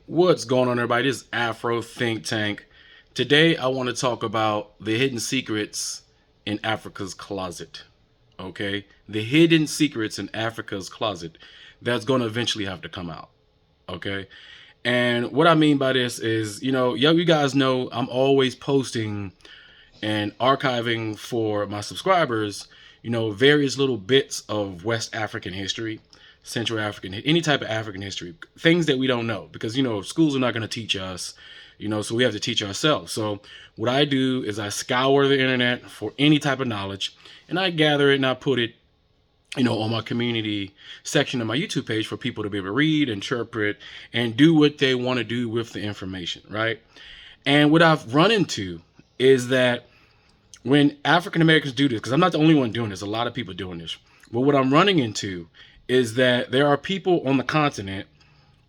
What's going on, everybody? This is Afro Think Tank. Today, I want to talk about the hidden secrets in Africa's closet. Okay? The hidden secrets in Africa's closet that's going to eventually have to come out. Okay? And what I mean by this is, you guys know I'm always posting and archiving for my subscribers, various little bits of West African history, Central African, any type of African history, things that we don't know because, schools are not going to teach us, so we have to teach ourselves. So what I do is I scour the internet for any type of knowledge and I gather it and I put it, on my community section of my YouTube page for people to be able to read, interpret, and do what they want to do with the information, right? And what I've run into is that when African Americans do this, because I'm not the only one doing this, a lot of people doing this, but what I'm running into is that there are people on the continent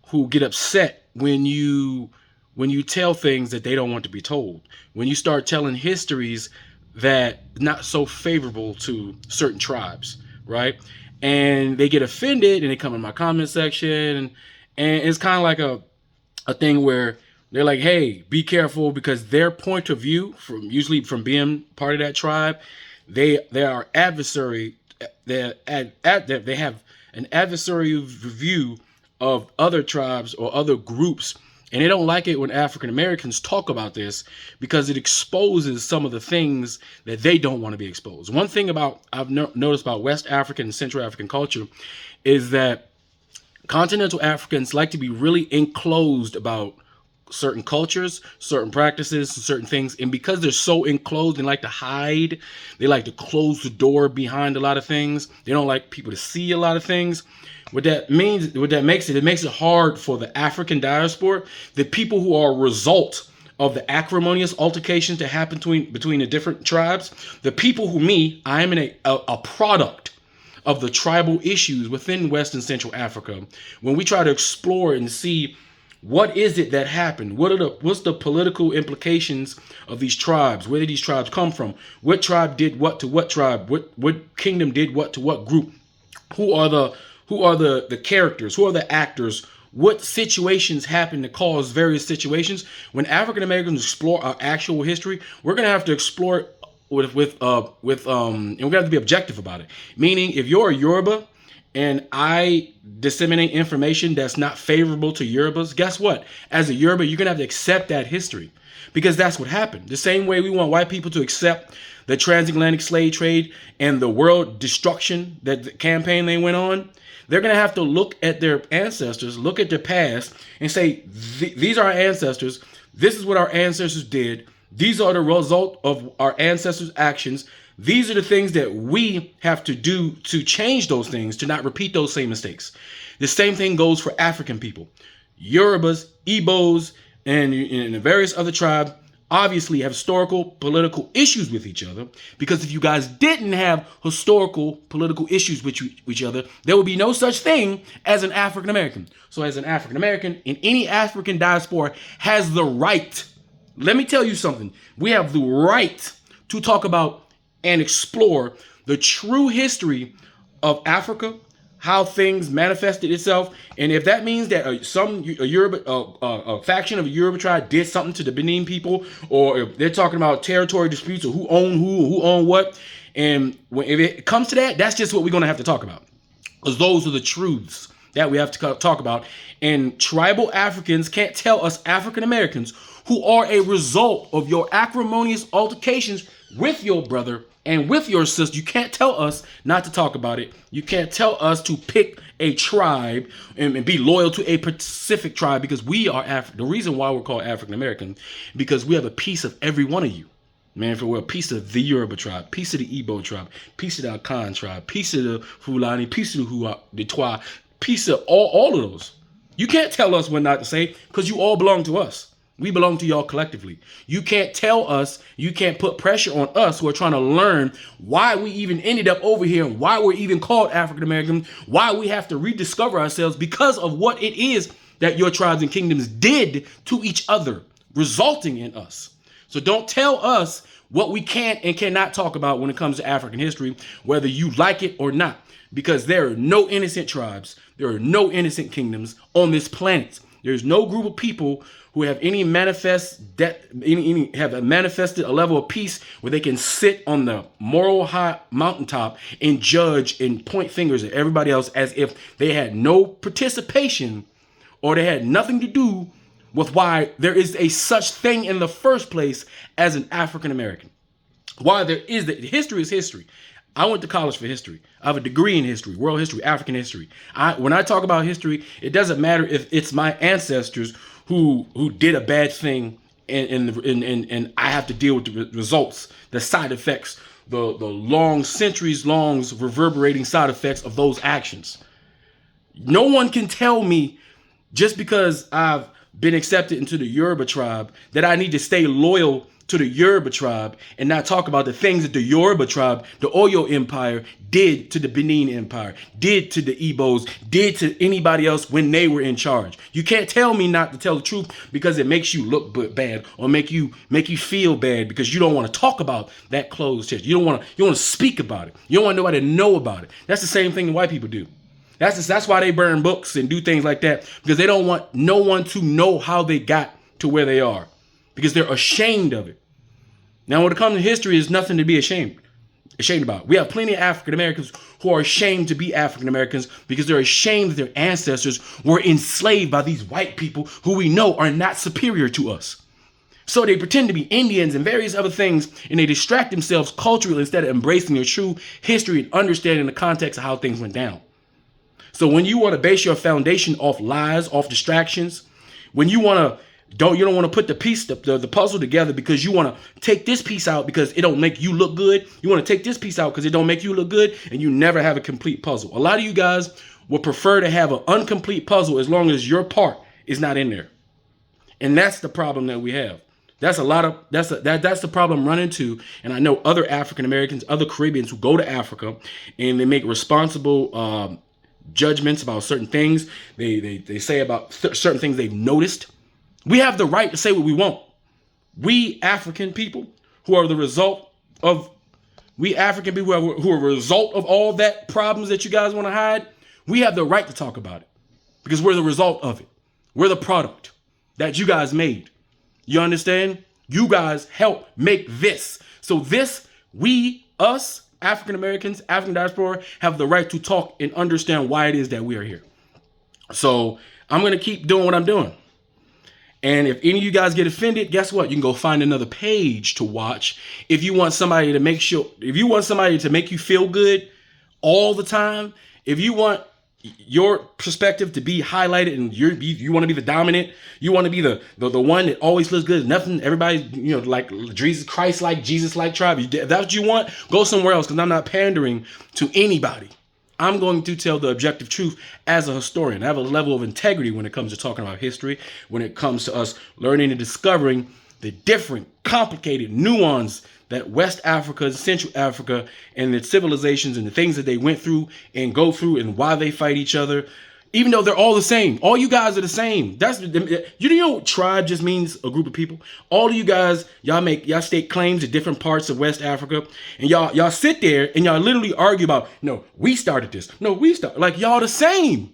who get upset when you tell things that they don't want to be told. When you start telling histories that not so favorable to certain tribes, right? And they get offended and they come in my comment section and it's kind of like a thing where they're like, hey, be careful, because their point of view, usually from being part of that tribe, they are adversary. They have an adversarial view of other tribes or other groups, and they don't like it when African Americans talk about this because it exposes some of the things that they don't want to be exposed. One thing I've noticed about West African and Central African culture is that Continental Africans like to be really enclosed about certain cultures, certain practices, certain things. And because they're so enclosed and like to hide, they like to close the door behind a lot of things. They don't like people to see a lot of things. What that makes it hard for the African diaspora, the people who are a result of the acrimonious altercations that happen between the different tribes, the people I am a product of the tribal issues within West and Central Africa. When we try to explore and see what is it that happened? What's the political implications of these tribes? Where did these tribes come from? What tribe did what to what tribe? What kingdom did what to what group? Who are the characters? Who are the actors? What situations happen to cause various situations? When African Americans explore our actual history, we're gonna have to explore it and we're gonna have to be objective about it. Meaning, if you're a Yoruba and I disseminate information that's not favorable to Yorubas, guess what? As a Yoruba, you're gonna have to accept that history because that's what happened. The same way we want white people to accept the transatlantic slave trade and the world destruction, that the campaign they went on, they're gonna have to look at their ancestors, look at their past, and say, these are our ancestors. This is what our ancestors did. These are the result of our ancestors' actions. These are the things that we have to do to change those things, to not repeat those same mistakes. The same thing goes for African people. Yorubas, Igbos, and the various other tribes obviously have historical political issues with each other, because if you guys didn't have historical political issues with each other, there would be no such thing as an African American. So as an African American, in any African diaspora has the right, let me tell you something, we have the right to talk about and explore the true history of Africa, how things manifested itself, and if that means that a faction of a Yoruba tribe did something to the Benin people, or if they're talking about territory disputes or who owned what, and if it comes to that, that's just what we're going to have to talk about, because those are the truths that we have to talk about. And tribal Africans can't tell us African Americans, who are a result of your acrimonious altercations with your brother and with your sister, you can't tell us not to talk about it. You can't tell us to pick a tribe and be loyal to a specific tribe, because we are the reason why we're called African American, because we have a piece of every one of you. Man, we're a piece of the Yoruba tribe, piece of the Igbo tribe, piece of the Akan tribe, piece of the Fulani, piece of the Twa, piece of all of those. You can't tell us what not to say, because you all belong to us. We belong to y'all collectively. You can't tell us, you can't put pressure on us who are trying to learn why we even ended up over here and why we're even called African American, why we have to rediscover ourselves because of what it is that your tribes and kingdoms did to each other, resulting in us. So don't tell us what we can and cannot talk about when it comes to African history, whether you like it or not, because there are no innocent tribes, there are no innocent kingdoms on this planet. There's no group of people who have any have manifested a level of peace where they can sit on the moral high mountaintop and judge and point fingers at everybody else as if they had no participation or they had nothing to do with why there is a such thing in the first place as an African American. Why there is that. History is history. I went to college for history. I have a degree in history, world history, African history. When I talk about history, it doesn't matter if it's my ancestors who did a bad thing and I have to deal with the results, the side effects, the long centuries long reverberating side effects of those actions. No one can tell me just because I've been accepted into the Yoruba tribe that I need to stay loyal to the Yoruba tribe and not talk about the things that the Yoruba tribe, the Oyo Empire, did to the Benin Empire, did to the Igbos, did to anybody else when they were in charge. You can't tell me not to tell the truth because it makes you look bad or make you feel bad because you don't want to talk about that closed chest. You don't want to speak about it. You don't want nobody to know about it. That's the same thing white people do. That's why they burn books and do things like that, because they don't want no one to know how they got to where they are, because they're ashamed of it. Now, when it comes to history, there's nothing to be ashamed about. We have plenty of African Americans who are ashamed to be African Americans because they're ashamed that their ancestors were enslaved by these white people who we know are not superior to us. So they pretend to be Indians and various other things, and they distract themselves culturally instead of embracing their true history and understanding the context of how things went down. So when you want to base your foundation off lies, off distractions, when you don't want to put the puzzle together because you want to take this piece out because it don't make you look good. You want to take this piece out because it don't make you look good, and you never have a complete puzzle. A lot of you guys would prefer to have an incomplete puzzle as long as your part is not in there. And that's the problem that we have. That's the problem I'm running into. And I know other African Americans, other Caribbeans who go to Africa and they make responsible judgments about certain things. They say about certain things they've noticed. We have the right to say what we want. We African people who are the result of who are a result of all that problems that you guys want to hide. We have the right to talk about it because we're the result of it. We're the product that you guys made. You understand? You guys helped make this. So this, us, African Americans, African diaspora, have the right to talk and understand why it is that we are here. So I'm going to keep doing what I'm doing. And if any of you guys get offended, guess what? You can go find another page to watch. If you want somebody to make you feel good all the time, if you want your perspective to be highlighted and you want to be the dominant, you want to be the one that always looks good, nothing, everybody, like Jesus Christ, like Jesus, like tribe. If that's what you want, go somewhere else, because I'm not pandering to anybody. I'm going to tell the objective truth as a historian. I have a level of integrity when it comes to talking about history, when it comes to us learning and discovering the different, complicated nuance that West Africa, Central Africa, and the civilizations and the things that they went through and go through and why they fight each other, even though they're all the same. All you guys are the same. You know what tribe just means? A group of people. All of you guys, y'all state claims to different parts of West Africa, and y'all sit there and y'all literally argue about, no, we started this. No, like y'all the same.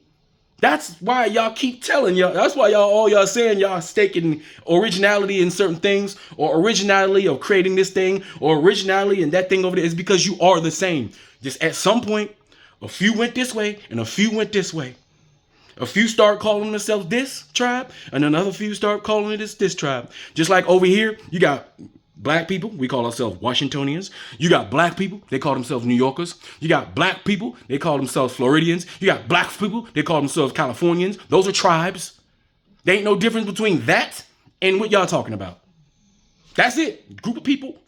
That's why y'all keep telling y'all. That's why y'all saying y'all staking originality in certain things, or originality of creating this thing, or originality in that thing over there, is because you are the same. Just at some point, a few went this way and a few went this way. A few start calling themselves this tribe, and another few start calling it this tribe. Just like over here, you got black people, we call ourselves Washingtonians. You got black people, they call themselves New Yorkers. You got black people, they call themselves Floridians. You got black people, they call themselves Californians. Those are tribes. There ain't no difference between that and what y'all talking about. That's it. Group of people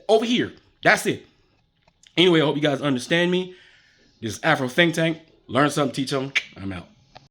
over here. That's it. Anyway, I hope you guys understand me. This is Afro Think Tank. Learn something, teach them. I'm out.